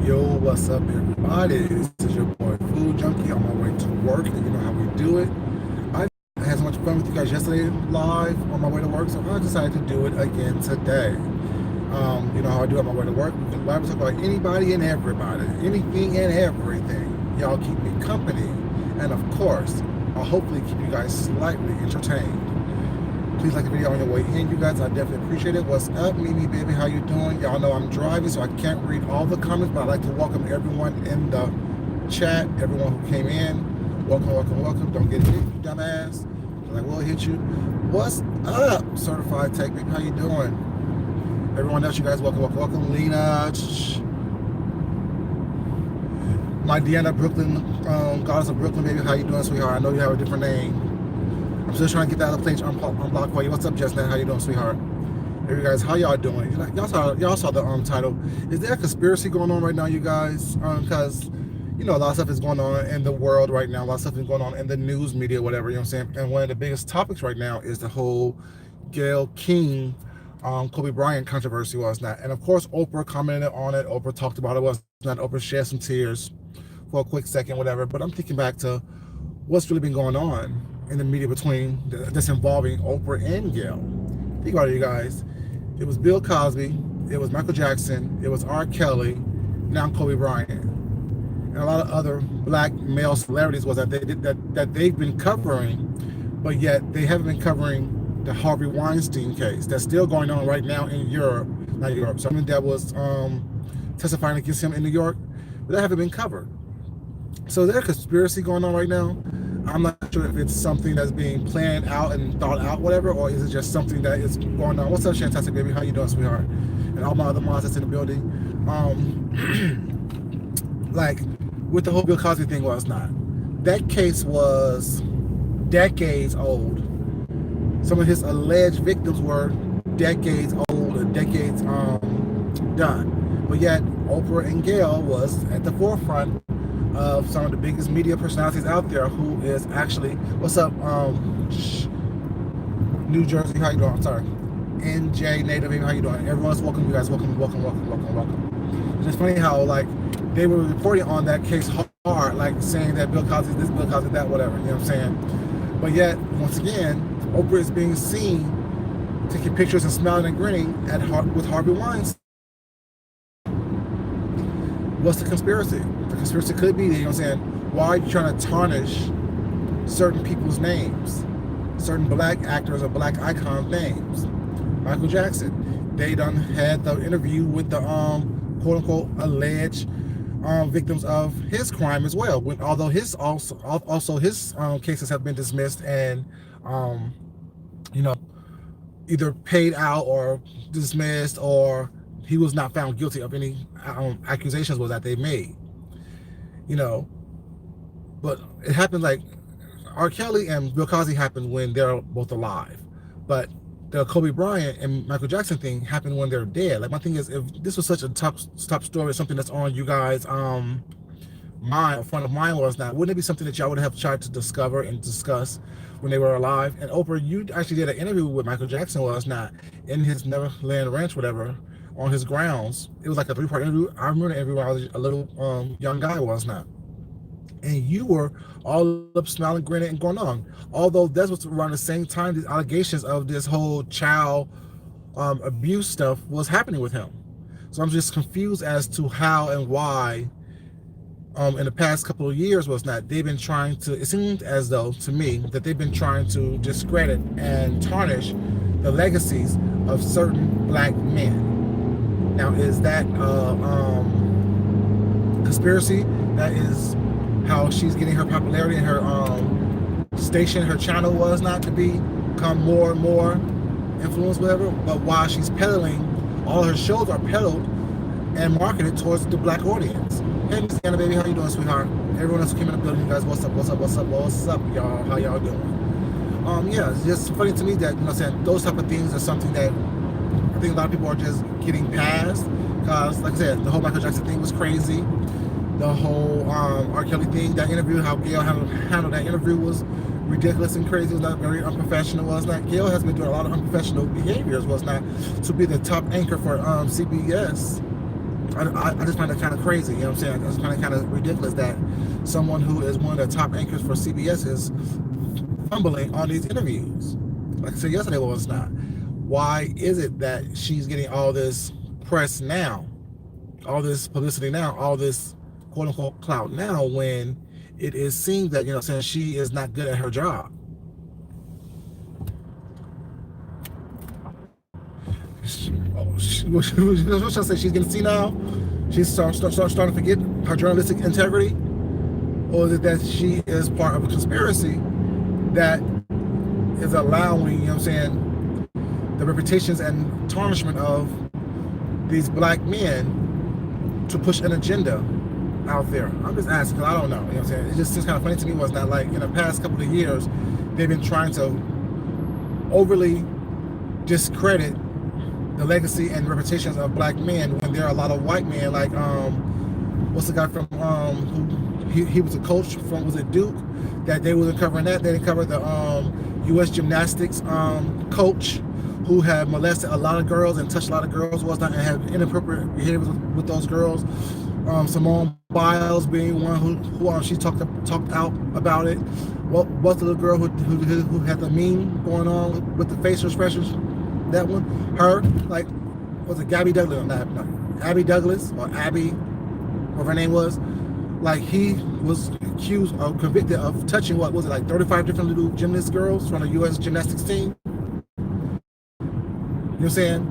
Yo, what's up, everybody? This is your boy Food Junkie on my way to work, and you know how we do it. I had so much fun with you guys yesterday live on my way to work, so I decided to do it again today. You know how I do on my way to work. We can talk about anybody and everybody, anything and everything. Y'all keep me company, and of course, I'll hopefully keep you guys slightly entertained. Please like the video on your way in, you guys. I definitely appreciate it. What's up, Mimi baby? How you doing? Y'all know I'm driving, so I can't read all the comments, but I'd like to welcome everyone in the chat, everyone who came in. Welcome, welcome, welcome. Don't get hit, you dumbass, because I will hit you. What's up, Certified Tech Baby? How you doing? Everyone else, you guys, welcome, welcome, welcome. Lena, my Deanna Brooklyn, Goddess of Brooklyn, baby. How you doing, sweetheart? I know you have a different name. I'm still trying to get that other page unblocked for you. What's up, Jessnet? How you doing, sweetheart? Hey, you guys, how y'all doing? Y'all saw the title. Is there a conspiracy going on right now, you guys? Because you know, a lot of stuff is going on in the world right now. A lot of stuff is going on in the news media, whatever. You know what I'm saying? And one of the biggest topics right now is the whole Gayle King, Kobe Bryant controversy, was not. And of course, Oprah commented on it. Oprah talked about it. Was not. Oprah shed some tears for a quick second, whatever. But I'm thinking back to what's really been going on in the media between that's involving Oprah and Gayle. Think about it, you guys. It was Bill Cosby, it was Michael Jackson, it was R. Kelly, now Kobe Bryant, and a lot of other black male celebrities was that they've been covering, but yet they haven't been covering the Harvey Weinstein case that's still going on right now in Europe, not Europe. Something that was testifying against him in New York, but that haven't been covered. So is there a conspiracy going on right now? I'm not sure if it's something that's being planned out and thought out, whatever, or is it just something that is going on. What's up, Shantastic baby? How you doing, sweetheart? And all my other moms that's in the building. Like with the whole Bill Cosby thing, was not. That case was decades old. Some of his alleged victims were decades old and decades done. But yet Oprah and Gayle was at the forefront of some of the biggest media personalities out there, who is actually, what's up, New Jersey, how you doing? I'm sorry, NJ Native, how you doing? Everyone's welcome, you guys, welcome, welcome, welcome, welcome, welcome. It's just funny how, like, they were reporting on that case hard, like saying that Bill Cosby this, Bill Cosby that, whatever, you know what I'm saying? But yet, once again, Oprah is being seen taking pictures and smiling and grinning with Harvey Weinstein. What's the conspiracy? The conspiracy could be, you know what I'm saying, why are you trying to tarnish certain people's names, certain black actors or black icon names? Michael Jackson, they done had the interview with the quote unquote alleged victims of his crime as well. Although his cases have been dismissed and you know, either paid out or dismissed, or he was not found guilty of any accusations that they made, you know. But it happened, like R. Kelly and Bill Cosby happened when they're both alive, but the Kobe Bryant and Michael Jackson thing happened when they're dead. Like, my thing is, if this was such a top story, something that's on you guys' mind, or front of mind, was not, wouldn't it be something that y'all would have tried to discover and discuss when they were alive? And Oprah, you actually did an interview with Michael Jackson, was not, in his Neverland Ranch, whatever, on his grounds. It was like a 3-part interview. I remember the interview when I was a little young guy, was not. And you were all up smiling, grinning, and going on. Although that was around the same time these allegations of this whole child abuse stuff was happening with him. So I'm just confused as to how and why in the past couple of years, was not, they've been trying to, it seemed as though to me that they've been trying to discredit and tarnish the legacies of certain black men. Now, is that conspiracy? That is how she's getting her popularity, and her station, her channel, was not, to become more and more influenced, whatever. But while she's peddling, all her shows are peddled and marketed towards the black audience. Hey, Miss Anna, baby, how you doing, sweetheart? Everyone else who came in the building, you guys, what's up, what's up, what's up, what's up, y'all? How y'all doing? Yeah, it's just funny to me that, you know what I'm saying, those type of things are something that I think a lot of people are just getting past, because, like I said, the whole Michael Jackson thing was crazy. The whole R. Kelly thing, that interview, how Gayle handled that interview was ridiculous and crazy. It was not very unprofessional. Was not. Gayle has been doing a lot of unprofessional behaviors. Was not, to be the top anchor for CBS I just find it kind of crazy, you know what I'm saying? I just find it kind of ridiculous that someone who is one of the top anchors for CBS is fumbling on these interviews. Like I said yesterday, well, it's not. Why is it that she's getting all this press now, all this publicity now, all this quote unquote clout now, when it is seen that, you know, saying she is not good at her job? What should I say? She's getting senile. She's starting to forget her journalistic integrity, or is it that she is part of a conspiracy that is allowing, you know what I'm saying, the reputations and tarnishment of these black men to push an agenda out there? I'm just asking, because I don't know, you know what I'm saying? It just seems kind of funny to me. Was not like in the past couple of years they've been trying to overly discredit the legacy and reputations of black men when there are a lot of white men, like what's the guy from who he was a coach from, was it Duke, that they wasn't covering that. They didn't cover the U.S. gymnastics coach who had molested a lot of girls and touched a lot of girls, was not, and had inappropriate behaviors with those girls. Simone Biles being one who she talked out about it. What's the little girl who had the meme going on with the facial expressions? That one, her, like, was it Gabby Douglas? Not Abby Douglas, or Abby, whatever her name was. Like, he was accused or convicted of touching, what was it, like 35 different little gymnast girls from the U.S. gymnastics team. You know what I'm saying?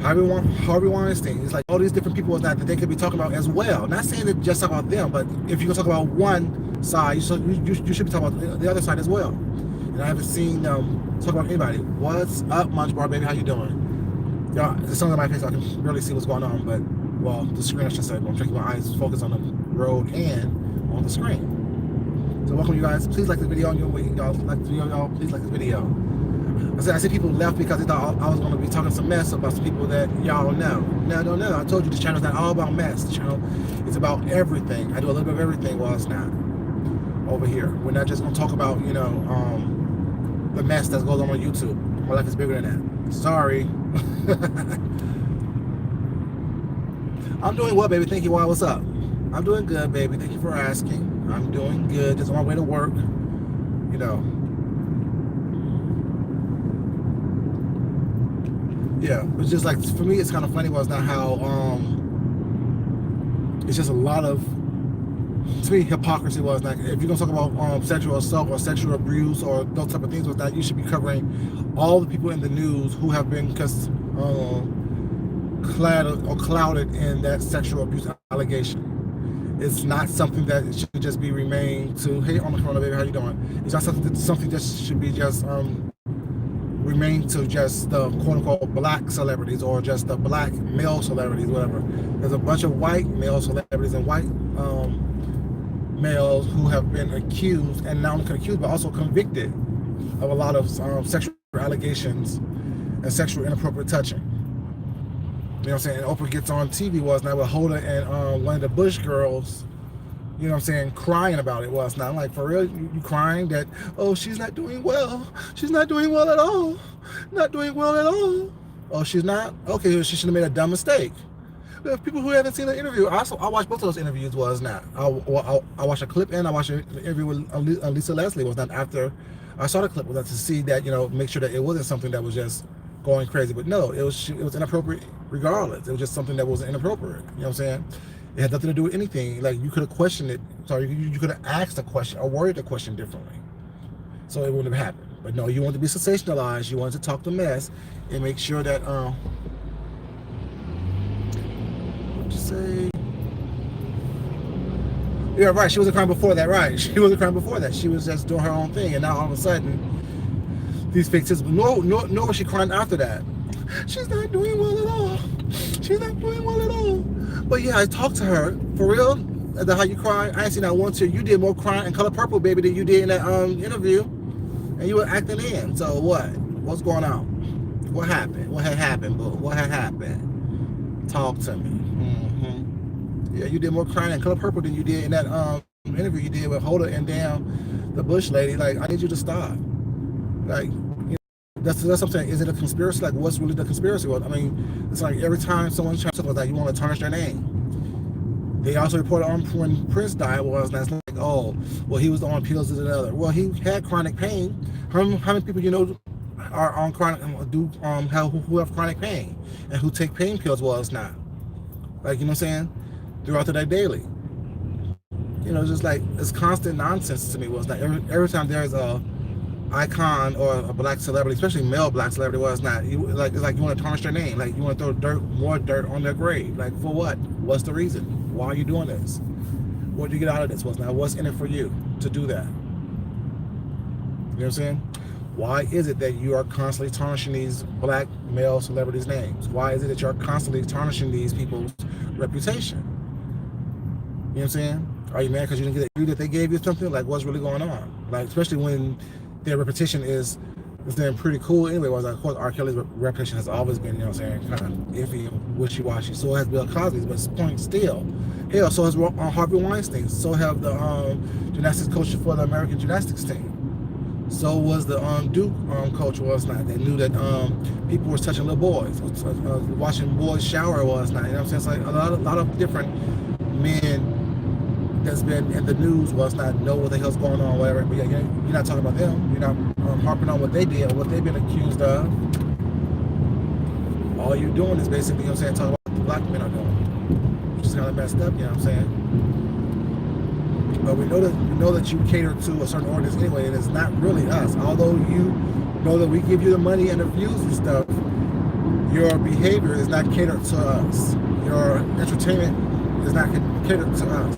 Harvey Weinstein. It's like all these different people that they could be talking about as well. Not saying that just about them, but if you're gonna talk about one side, you should be talking about the other side as well. And I haven't seen them talk about anybody. What's up, Munch Bar Baby? How you doing? Y'all, there's something in my face, I can barely see what's going on, but, well, the screen, I should say, but I'm trying to keep my eyes focused on the road and on the screen. So welcome, you guys. Please like this video on your way. Y'all like this video, y'all. Please like this video. I see people left because they thought I was going to be talking some mess about some people that y'all know. No. I told you this channel is not all about mess. The channel is about everything. I do a little bit of everything. Well, it's not over here. We're not just going to talk about, you know, the mess that goes on YouTube. My life is bigger than that. Sorry. I'm doing well, baby. Thank you. Why? What's up? I'm doing good, baby. Thank you for asking. I'm doing good. Just on my way to work. You know. Yeah, it's just like, for me, it's kind of funny. Was not how it's just a lot of, to me, hypocrisy. Was like, if you're gonna talk about sexual assault or sexual abuse or those type of things, was that you should be covering all the people in the news who have been clouded in that sexual abuse allegation. It's not something that should just be remain to, hey, on the corner, baby, how you doing? It's not something that should be just remain to just the quote-unquote black celebrities or just the black male celebrities, whatever. There's a bunch of white male celebrities and white males who have been accused, and not only accused, but also convicted of a lot of sexual allegations and sexual inappropriate touching. You know what I'm saying? And Oprah gets on TV, was not with Hoda and one of the Bush girls, you know what I'm saying, crying about it. Was not like, for real, you crying that, oh, she's not doing well. She's not doing well at all. Not doing well at all. Oh, she's not? Okay, she should have made a dumb mistake. If people who haven't seen the interview, I watched both of those interviews. Was not. I watched a clip and I watched an interview with Lisa Leslie. Was not after I saw the clip, was that to see that, you know, make sure that it wasn't something that was just going crazy. But no, it was inappropriate regardless. It was just something that was inappropriate. You know what I'm saying? It had nothing to do with anything. Like, you could have questioned it. Sorry, you could have asked a question or worded the question differently, so it wouldn't have happened. But no, you wanted to be sensationalized. You wanted to talk the mess and make sure that what'd you say? Yeah, right. She wasn't crying before that, right? She wasn't crying before that. She was just doing her own thing, and now all of a sudden, these fake sisters. Nor was she crying after that. She's not doing well at all. She's not doing well at all. But yeah, I talked to her for real. That's how you cry. I ain't seen that one tear. You did more crying in Color Purple, baby, than you did in that interview, and you were acting in. So what? What's going on? What happened? What had happened, boo? What had happened? Talk to me. Yeah, you did more crying in Color Purple than you did in that interview you did with Hoda and damn the Bush lady. Like, I need you to stop. Like, you know, that's what I'm saying. Is it a conspiracy? Like, what's really the conspiracy? Well, I mean, it's like every time someone's trying to talk about that, you want to tarnish their name. They also reported on when Prince died was that's like, oh, well, he was on pills and another. Well, he had chronic pain. How many people you know are on chronic who have chronic pain and who take pain pills? Well, it's not like, you know what I'm saying, throughout the day daily. You know, just like it's constant nonsense to me. Was like every time there's a icon or a black celebrity, especially male black celebrity, was not you like it's like you want to tarnish their name, like you want to throw more dirt on their grave. Like for what? What's the reason? Why are you doing this? What do you get out of this? What's in it for you to do that? You know what I'm saying? Why is it that you are constantly tarnishing these black male celebrities' names? Why is it that you're constantly tarnishing these people's reputation? You know what I'm saying? Are you mad because you didn't get a view that they gave you something? Like, what's really going on? Like, especially when their reputation is then pretty cool anyway. Was like, of course, R. Kelly's reputation has always been, you know what I'm saying, kind of iffy and wishy-washy. So has Bill Cosby's, but it's point still. Hell, so has Harvey Weinstein. So have the gymnastics coach for the American gymnastics team. So was the Duke coach was not. They knew that people were touching little boys, watching boys shower was not. You know what I'm saying? It's like a lot of different men that's been in the news was not know what the hell's going on, whatever. But yeah, you're not talking about them. You're not harping on what they did or what they've been accused of. All you're doing is basically, you know what I'm saying, talking about what the black men are doing, which is kind of messed up. You know what I'm saying? But we know that you cater to a certain audience anyway, and it's not really us. Although you know that we give you the money and the views and stuff, your behavior is not catered to us. Your entertainment is not catered to us.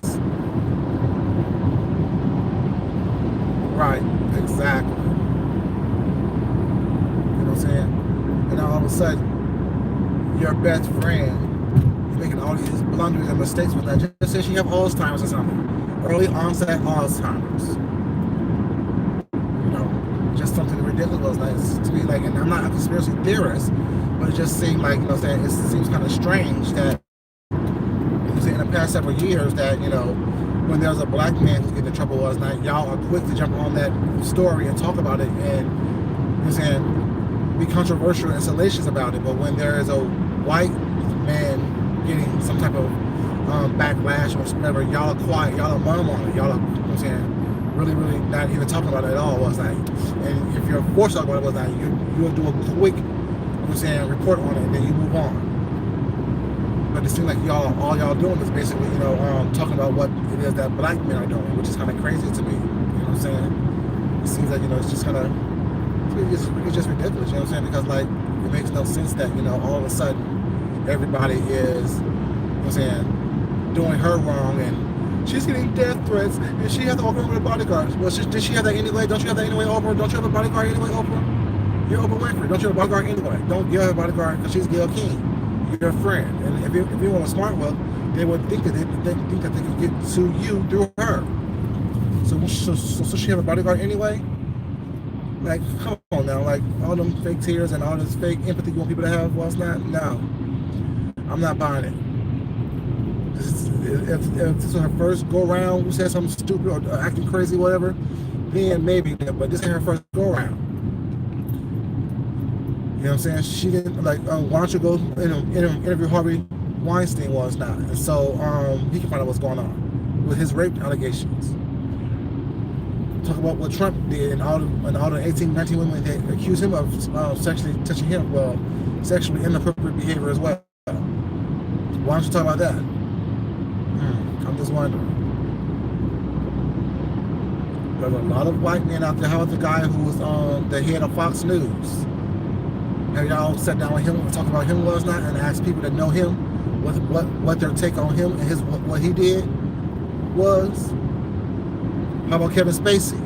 Right, exactly. You know what I'm saying? And now all of a sudden, your best friend is making all these blunders and mistakes with that. Just say she have Alzheimer's or something. Early onset Alzheimer's. You know, just something ridiculous. Like, to me, like, and I'm not a conspiracy theorist, but it just seemed like, you know what I'm saying, it seems kind of strange that, you know, in the past several years that, you know, when there's a black man who's getting in trouble was not, y'all are quick to jump on that story and talk about it and, you know what I'm saying, be controversial and salacious about it. But when there is a white man getting some type of backlash or whatever, y'all are quiet, y'all are mum on it, y'all are, you know what I'm saying, really not even talking about it at all. Was like, and if you're forced to talk about it, was like, you'll do a quick, you know what I'm saying, report on it and then you move on. But it seems like all y'all doing is basically, you know, talking about what it is that black men are doing, which is kind of crazy to me. You know what I'm saying? It seems like, you know, it's just kind of, it's just ridiculous. You know what I'm saying? Because like, it makes no sense that, you know, all of a sudden everybody is, you know what I'm saying, doing her wrong and she's getting death threats and she has to walk around with a bodyguard. Well, did she have that anyway? Don't you have that anyway, Oprah? Don't you have a bodyguard anyway, Oprah? You're Oprah Winfrey. Don't you have a bodyguard anyway? Don't you have a bodyguard because she's Gayle King. Your friend, and if you want a smart well, they would think that they could get to you through her. So she have a bodyguard anyway. Like, come on now, like all them fake tears and all this fake empathy you want people to have. Well, it's not. No, I'm not buying it. If this was her first go around, who said something stupid or acting crazy, whatever, then maybe. But this ain't her first go around. You know what I'm saying? She didn't, like, why don't you go interview Harvey Weinstein was not. And so he can find out what's going on with his rape allegations. Talk about what Trump did and all the 18, 19 women that accused him of sexually touching him, well, sexually inappropriate behavior as well. Why don't you talk about that? I'm just wondering. There's a lot of white men out there. How about the guy who was the head of Fox News? Have y'all sat down with him and talked about him was not and asked people that know him what their take on him and his what he did was? How about Kevin Spacey?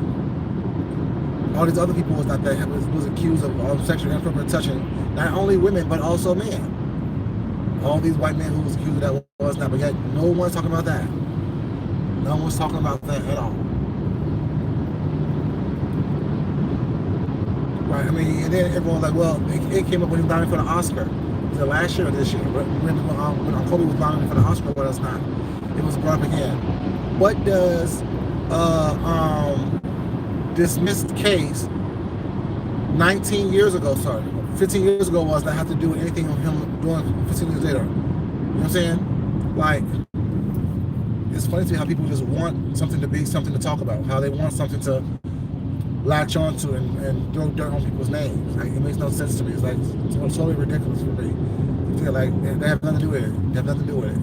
All these other people was not that was accused of sexually inappropriate touching not only women but also men. All these white men who was accused of that was not, but yet no one's talking about that. No one's talking about that at all. Right, I mean, and then everyone was like, well, it came up when he was nominated for the Oscar. Was it last year or this year? When Kobe was nominated for the Oscar, what else not? It was brought up again. What does dismissed case 19 years ago, 15 years ago was that have to do with anything with him doing 15 years later? You know what I'm saying? Like, it's funny to me how people just want something to be something to talk about, how they want something to latch onto and throw dirt on people's names. Like, it makes no sense to me. It's like it's totally ridiculous for me. I feel like they have nothing to do with it. They have nothing to do with it.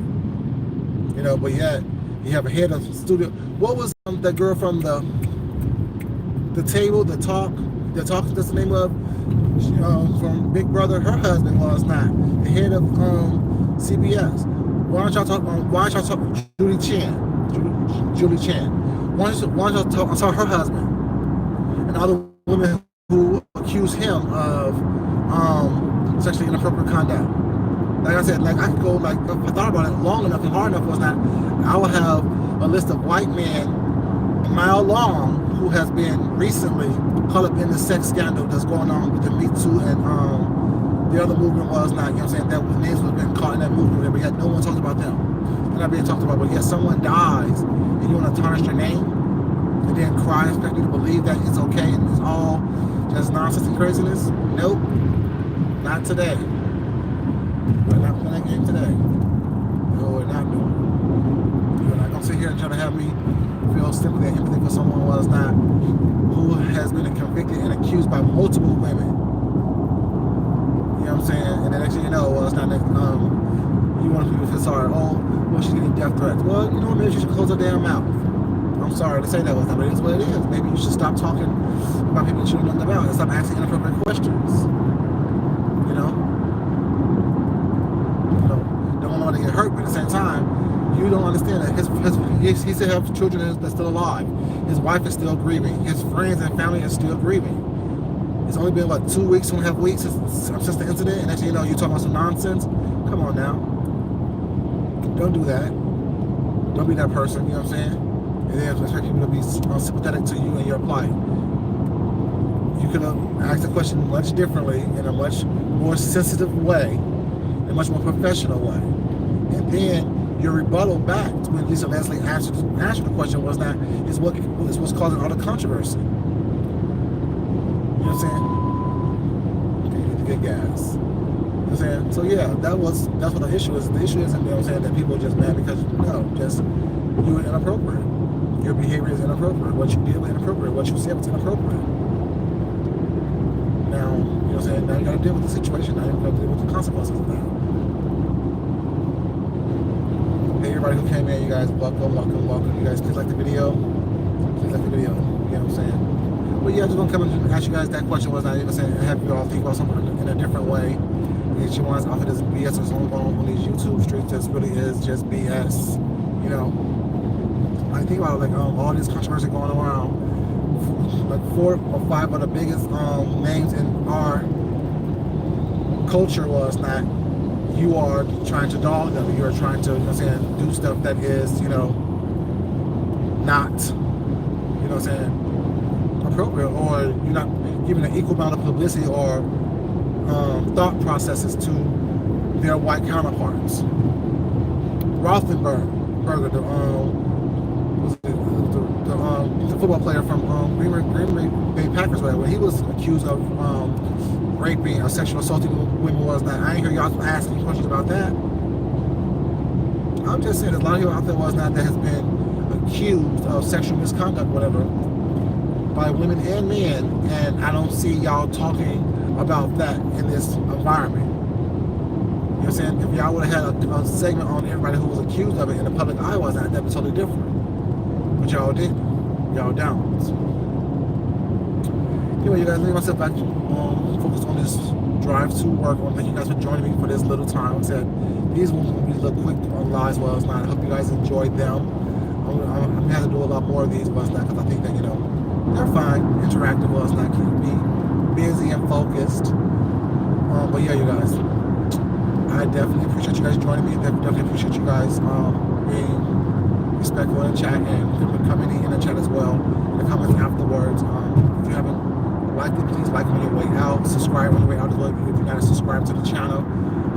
You know, but yet you have a head of studio. What was that girl from the table, the talk? That's the name of from Big Brother. Her husband was not the head of CBS. Why don't y'all talk? Why don't y'all talk? Julie Chan. Why don't y'all talk? I saw her husband and other women who accuse him of sexually inappropriate conduct. Like I said, like I could go, like if I thought about it long enough and hard enough, was that I would have a list of white men a mile long who has been recently caught up in the sex scandal that's going on with the Me Too and the other movement was not, you know what I'm saying, that names would have been caught in that movement, but yet no one talked about them. They're not being talked about, but yet someone dies and you want to tarnish their name and then cry and expect you to believe that it's okay and it's all just nonsense and craziness. Nope, not today. We're not playing that game today. No, we're not doing it. You're not gonna sit here and try to have me feel sympathy and empathy for someone who has been convicted and accused by multiple women. You know what I'm saying? And then next thing you know, well, it's not next. You want people to feel sorry. Oh, well, she's getting death threats. Well, you know what? Maybe she should close her damn mouth. I'm sorry to say that, but it is what it is. Maybe you should stop talking about people that you know nothing about and stop asking inappropriate questions. You know? Don't want to get hurt, but at the same time, you don't understand that he still has children that's still alive. His wife is still grieving. His friends and family are still grieving. It's only been, 2 weeks, 2.5 weeks since the incident, and actually, you're talking about some nonsense? Come on now. Don't do that. Don't be that person, you know what I'm saying? And then expect people to be sympathetic to you and your plight. You could have asked the question much differently, in a much more sensitive way, in a much more professional way. And then your rebuttal back to when Lisa Leslie answered the question was that is what's causing all the controversy. You know what I'm saying? Okay, you need to get gas. You know what I'm saying? So yeah, that's what the issue is. The issue isn't, you know what I'm saying, that people are just mad because you're inappropriate. Your behavior is inappropriate. What you did was inappropriate. What you said was inappropriate. Now, you know what I'm saying, now you gotta deal with the situation. Now you gotta deal with the consequences of that. Everybody who came in, you guys, welcome. You guys, please like the video. You know what I'm saying? But yeah, I just want to come and ask you guys that question. Was not even saying have you all think about something in a different way. And she wants off of this BS that's going on these YouTube streets. That really is just BS. You know, I think about all this controversy going around. Like 4 or 5 of the biggest names in our culture was not. You are trying to dog them. You are trying to, you know what I'm saying, do stuff that is, not, you know what I'm saying, appropriate, or you're not giving an equal amount of publicity or thought processes to their white counterparts. Roethlisberger, the football player from Green Bay Packers, right, when he was accused of raping or sexual assaulting women was not. I ain't hear y'all asking questions about that. I'm just saying there's a lot of people out there was not that has been accused of sexual misconduct, whatever, by women and men, and I don't see y'all talking about that in this environment. You know what I'm saying? If y'all would have had a segment on everybody who was accused of it in the public eye, was that would be totally different. But y'all didn't. Y'all don't. Anyway, you guys, leave myself back focus on this drive to work. I want to thank you guys for joining me for this little time. Like I said, these will be a little quick on lives while it's not. I hope you guys enjoyed them. I'm going to have to do a lot more of these while it's not, because I think that, they're fine. Interactive while it's not, keeping me busy and focused. But yeah, you guys, I definitely appreciate you guys joining me. Definitely appreciate you guys being respectful in the chat and coming in the chat as well. In the comments afterwards. If you haven't liked it, please like on your way out. Subscribe on your way out as well if you're not subscribed to the channel.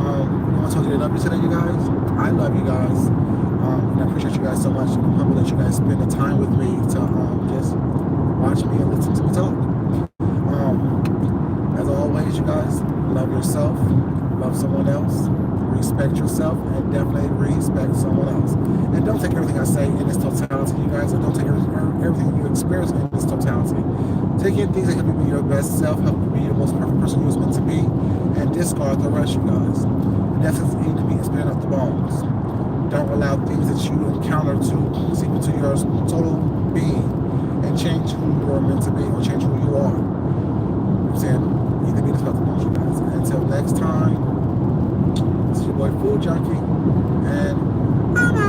I told you to love you today, you guys. I love you guys. And I appreciate you guys so much. I'm humbled that you guys spend the time with me to just watch me and listen to me talk. As always, you guys, love yourself, love someone else, respect yourself, and definitely respect someone else. And don't don't take everything I say in its totality, you guys. Or don't take everything you experience in its totality. Take in things that help you be your best self, help you be the most perfect person you was meant to be, and discard the rest, you guess. The essence of eating meat is spitting out the bones. Don't allow things that you encounter to seep into your total being and change who you are meant to be or change who you are. You know what I'm saying? Either be discussed amongst you guys. Until next time, this is your boy Food Junkie, and I'm out.